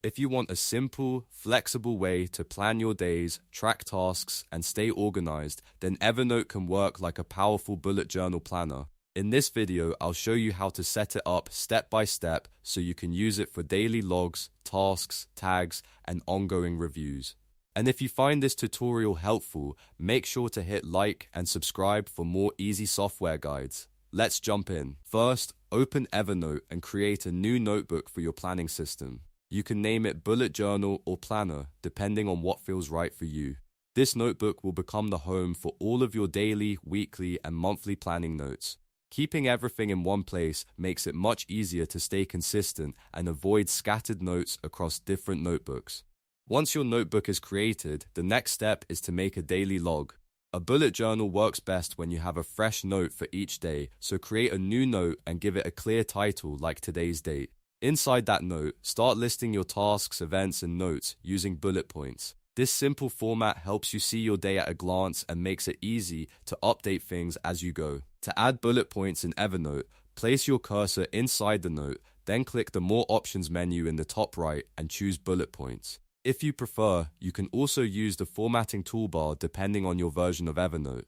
If you want a simple, flexible way to plan your days, track tasks, and stay organized, then Evernote can work like a powerful bullet journal planner. In this video, I'll show you how to set it up step by step so you can use it for daily logs, tasks, tags, and ongoing reviews. And if you find this tutorial helpful, make sure to hit like and subscribe for more easy software guides. Let's jump in. First, open Evernote and create a new notebook for your planning system. You can name it Bullet Journal or Planner, depending on what feels right for you. This notebook will become the home for all of your daily, weekly, and monthly planning notes. Keeping everything in one place makes it much easier to stay consistent and avoid scattered notes across different notebooks. Once your notebook is created, the next step is to make a daily log. A bullet journal works best when you have a fresh note for each day, so create a new note and give it a clear title like today's date. Inside that note, start listing your tasks, events, and notes using bullet points. This simple format helps you see your day at a glance and makes it easy to update things as you go. To add bullet points in Evernote, place your cursor inside the note, then click the More Options menu in the top right and choose Bullet Points. If you prefer, you can also use the formatting toolbar depending on your version of Evernote.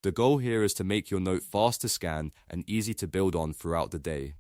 The goal here is to make your note fast to scan and easy to build on throughout the day.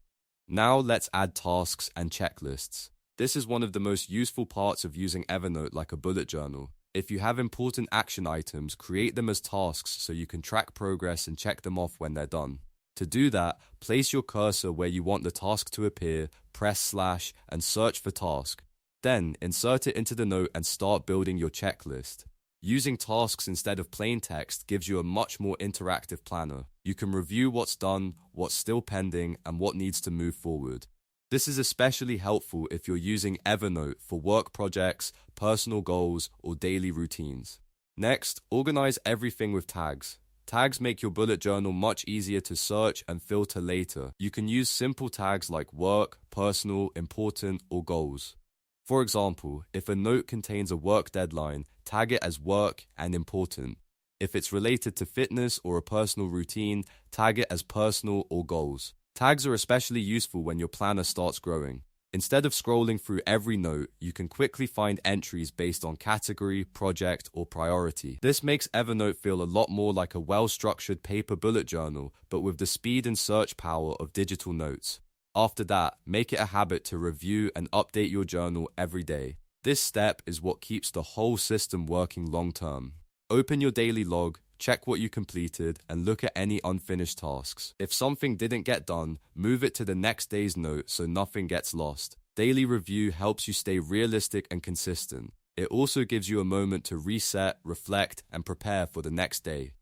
Now let's add tasks and checklists. This is one of the most useful parts of using Evernote like a bullet journal. If you have important action items, create them as tasks so you can track progress and check them off when they're done. To do that, place your cursor where you want the task to appear, press / and search for task. Then insert it into the note and start building your checklist. Using tasks instead of plain text gives you a much more interactive planner. You can review what's done, what's still pending, and what needs to move forward. This is especially helpful if you're using Evernote for work projects, personal goals, or daily routines. Next, organize everything with tags. Tags make your bullet journal much easier to search and filter later. You can use simple tags like work, personal, important, or goals. For example, if a note contains a work deadline, tag it as work and important. If it's related to fitness or a personal routine, tag it as personal or goals. Tags are especially useful when your planner starts growing. Instead of scrolling through every note, you can quickly find entries based on category, project, or priority. This makes Evernote feel a lot more like a well-structured paper bullet journal, but with the speed and search power of digital notes. After that, make it a habit to review and update your journal every day. This step is what keeps the whole system working long-term. Open your daily log, check what you completed, and look at any unfinished tasks. If something didn't get done, move it to the next day's note so nothing gets lost. Daily review helps you stay realistic and consistent. It also gives you a moment to reset, reflect, and prepare for the next day.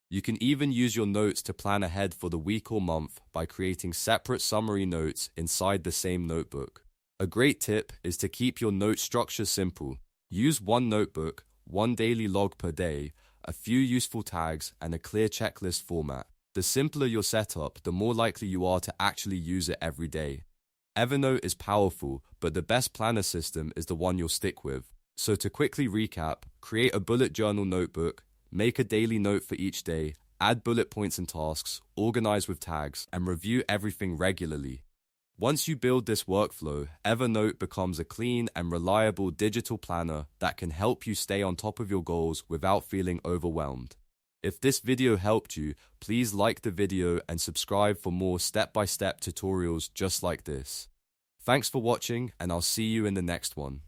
You can even use your notes to plan ahead for the week or month by creating separate summary notes inside the same notebook. A great tip is to keep your note structure simple. Use one notebook, one daily log per day, a few useful tags, and a clear checklist format. The simpler your setup, the more likely you are to actually use it every day. Evernote is powerful, but the best planner system is the one you'll stick with. So to quickly recap, create a bullet journal notebook, make a daily note for each day, add bullet points and tasks, organize with tags, and review everything regularly. Once you build this workflow, Evernote becomes a clean and reliable digital planner that can help you stay on top of your goals without feeling overwhelmed. If this video helped you, please like the video and subscribe for more step-by-step tutorials just like this. Thanks for watching, and I'll see you in the next one.